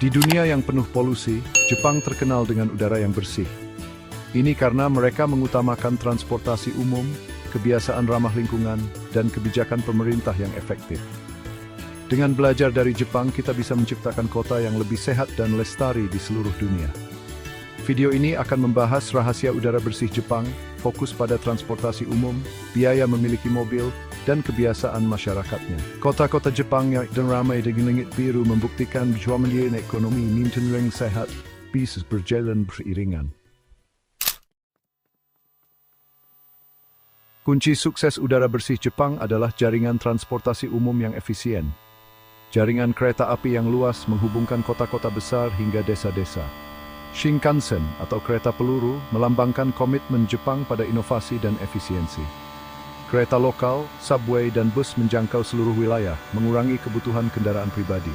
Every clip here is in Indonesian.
Di dunia yang penuh polusi, Jepang terkenal dengan udara yang bersih. Ini karena mereka mengutamakan transportasi umum, kebiasaan ramah lingkungan, dan kebijakan pemerintah yang efektif. Dengan belajar dari Jepang, kita bisa menciptakan kota yang lebih sehat dan lestari di seluruh dunia. Video ini akan membahas rahasia udara bersih Jepang, fokus pada transportasi umum, biaya memiliki mobil, dan kebiasaan masyarakatnya. Kota-kota Jepang yang ramai dengan langit biru membuktikan bahwa ekonomi yang sehat bisa berjalan beriringan. Kunci sukses udara bersih Jepang adalah jaringan transportasi umum yang efisien. Jaringan kereta api yang luas menghubungkan kota-kota besar hingga desa-desa. Shinkansen atau kereta peluru melambangkan komitmen Jepang pada inovasi dan efisiensi. Kereta lokal, subway, dan bus menjangkau seluruh wilayah, mengurangi kebutuhan kendaraan pribadi.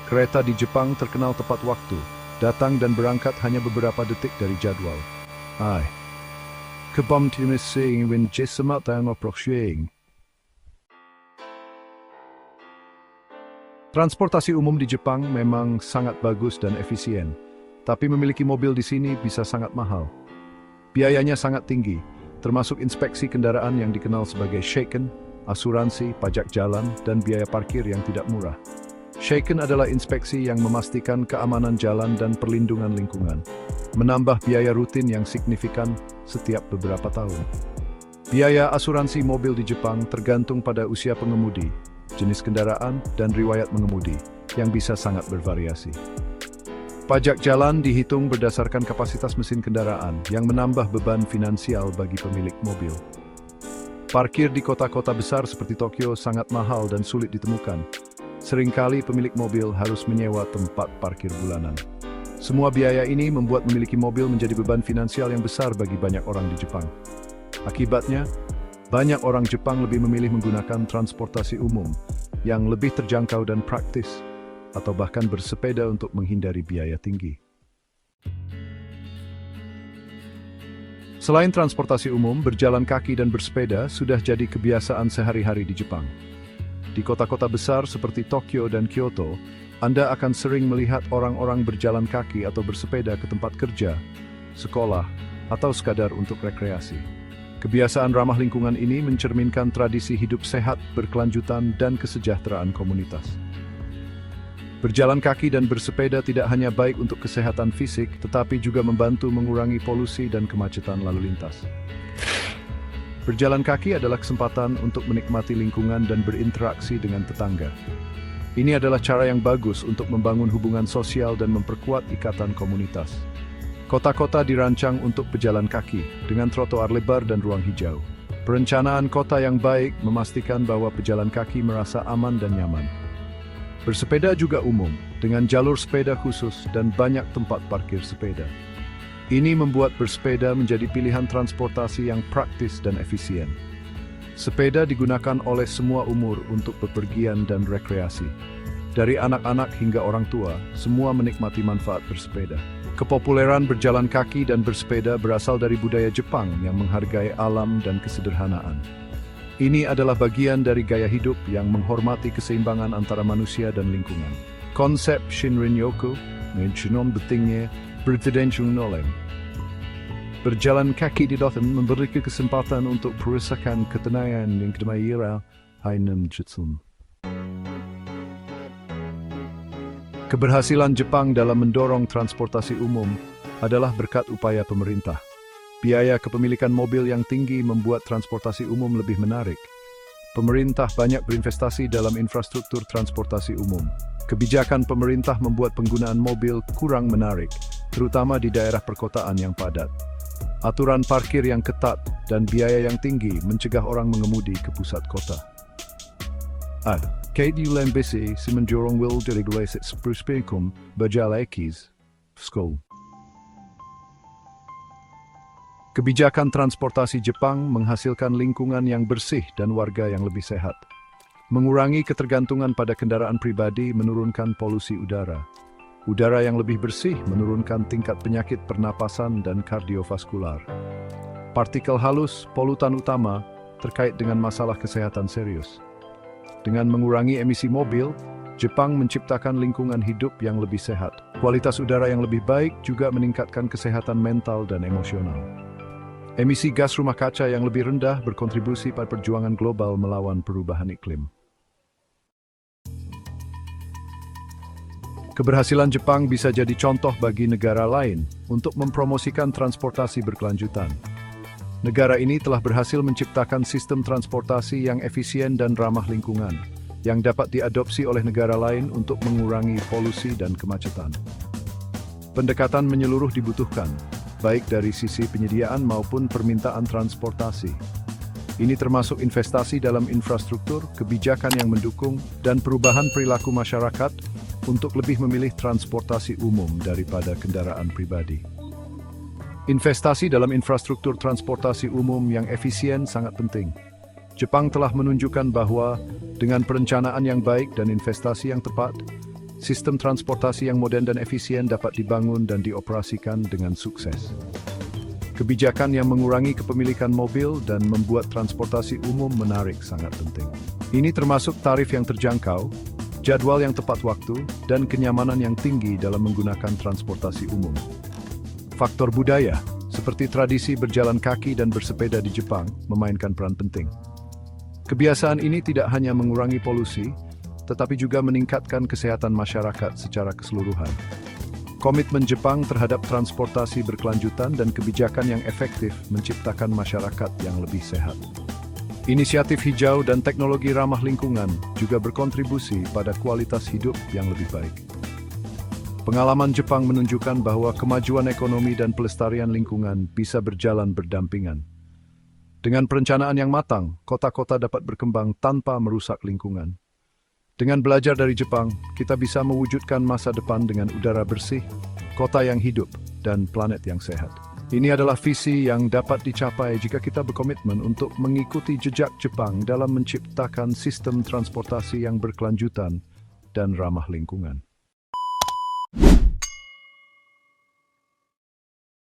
Kereta di Jepang terkenal tepat waktu, datang dan berangkat hanya beberapa detik dari jadwal. Transportasi umum di Jepang memang sangat bagus dan efisien, tapi memiliki mobil di sini bisa sangat mahal. Biayanya sangat tinggi, termasuk inspeksi kendaraan yang dikenal sebagai Seiken, asuransi, pajak jalan, dan biaya parkir yang tidak murah. Seiken adalah inspeksi yang memastikan keamanan jalan dan perlindungan lingkungan, menambah biaya rutin yang signifikan setiap beberapa tahun. Biaya asuransi mobil di Jepang tergantung pada usia pengemudi, jenis kendaraan, dan riwayat mengemudi, yang bisa sangat bervariasi. Pajak jalan dihitung berdasarkan kapasitas mesin kendaraan yang menambah beban finansial bagi pemilik mobil. Parkir di kota-kota besar seperti Tokyo sangat mahal dan sulit ditemukan. Seringkali pemilik mobil harus menyewa tempat parkir bulanan. Semua biaya ini membuat memiliki mobil menjadi beban finansial yang besar bagi banyak orang di Jepang. Akibatnya, banyak orang Jepang lebih memilih menggunakan transportasi umum yang lebih terjangkau dan praktis, atau bahkan bersepeda untuk menghindari biaya tinggi. Selain transportasi umum, berjalan kaki dan bersepeda sudah jadi kebiasaan sehari-hari di Jepang. Di kota-kota besar seperti Tokyo dan Kyoto, Anda akan sering melihat orang-orang berjalan kaki atau bersepeda ke tempat kerja, sekolah, atau sekadar untuk rekreasi. Kebiasaan ramah lingkungan ini mencerminkan tradisi hidup sehat, berkelanjutan, dan kesejahteraan komunitas. Berjalan kaki dan bersepeda tidak hanya baik untuk kesehatan fisik, tetapi juga membantu mengurangi polusi dan kemacetan lalu lintas. Berjalan kaki adalah kesempatan untuk menikmati lingkungan dan berinteraksi dengan tetangga. Ini adalah cara yang bagus untuk membangun hubungan sosial dan memperkuat ikatan komunitas. Kota-kota dirancang untuk pejalan kaki, dengan trotoar lebar dan ruang hijau. Perencanaan kota yang baik memastikan bahwa pejalan kaki merasa aman dan nyaman. Bersepeda juga umum, dengan jalur sepeda khusus dan banyak tempat parkir sepeda. Ini membuat bersepeda menjadi pilihan transportasi yang praktis dan efisien. Sepeda digunakan oleh semua umur untuk bepergian dan rekreasi. Dari anak-anak hingga orang tua, semua menikmati manfaat bersepeda. Kepopuleran berjalan kaki dan bersepeda berasal dari budaya Jepang yang menghargai alam dan kesederhanaan. Ini adalah bagian dari gaya hidup yang menghormati keseimbangan antara manusia dan lingkungan. Konsep Shinrin-yoku mengenai pentingnya bertidakjung nolong. Berjalan kaki di Dotten memberi kesempatan untuk perusakan ketenangan yang kedamaian hainem jitsun. Keberhasilan Jepang dalam mendorong transportasi umum adalah berkat upaya pemerintah. Biaya kepemilikan mobil yang tinggi membuat transportasi umum lebih menarik. Pemerintah banyak berinvestasi dalam infrastruktur transportasi umum. Kebijakan pemerintah membuat penggunaan mobil kurang menarik, terutama di daerah perkotaan yang padat. Aturan parkir yang ketat dan biaya yang tinggi mencegah orang mengemudi ke pusat kota. Kate Ulembisi si menjorong will deregulasi perspekum berjalakis school. Kebijakan transportasi Jepang menghasilkan lingkungan yang bersih dan warga yang lebih sehat. Mengurangi ketergantungan pada kendaraan pribadi menurunkan polusi udara. Udara yang lebih bersih menurunkan tingkat penyakit pernapasan dan kardiovaskular. Partikel halus, polutan utama, terkait dengan masalah kesehatan serius. Dengan mengurangi emisi mobil, Jepang menciptakan lingkungan hidup yang lebih sehat. Kualitas udara yang lebih baik juga meningkatkan kesehatan mental dan emosional. Emisi gas rumah kaca yang lebih rendah berkontribusi pada perjuangan global melawan perubahan iklim. Keberhasilan Jepang bisa jadi contoh bagi negara lain untuk mempromosikan transportasi berkelanjutan. Negara ini telah berhasil menciptakan sistem transportasi yang efisien dan ramah lingkungan, yang dapat diadopsi oleh negara lain untuk mengurangi polusi dan kemacetan. Pendekatan menyeluruh dibutuhkan, baik dari sisi penyediaan maupun permintaan transportasi. Ini termasuk investasi dalam infrastruktur, kebijakan yang mendukung, dan perubahan perilaku masyarakat untuk lebih memilih transportasi umum daripada kendaraan pribadi. Investasi dalam infrastruktur transportasi umum yang efisien sangat penting. Jepang telah menunjukkan bahwa dengan perencanaan yang baik dan investasi yang tepat, sistem transportasi yang modern dan efisien dapat dibangun dan dioperasikan dengan sukses. Kebijakan yang mengurangi kepemilikan mobil dan membuat transportasi umum menarik sangat penting. Ini termasuk tarif yang terjangkau, jadwal yang tepat waktu, dan kenyamanan yang tinggi dalam menggunakan transportasi umum. Faktor budaya, seperti tradisi berjalan kaki dan bersepeda di Jepang, memainkan peran penting. Kebiasaan ini tidak hanya mengurangi polusi, tetapi juga meningkatkan kesehatan masyarakat secara keseluruhan. Komitmen Jepang terhadap transportasi berkelanjutan dan kebijakan yang efektif menciptakan masyarakat yang lebih sehat. Inisiatif hijau dan teknologi ramah lingkungan juga berkontribusi pada kualitas hidup yang lebih baik. Pengalaman Jepang menunjukkan bahwa kemajuan ekonomi dan pelestarian lingkungan bisa berjalan berdampingan. Dengan perencanaan yang matang, kota-kota dapat berkembang tanpa merusak lingkungan. Dengan belajar dari Jepang, kita bisa mewujudkan masa depan dengan udara bersih, kota yang hidup, dan planet yang sehat. Ini adalah visi yang dapat dicapai jika kita berkomitmen untuk mengikuti jejak Jepang dalam menciptakan sistem transportasi yang berkelanjutan dan ramah lingkungan.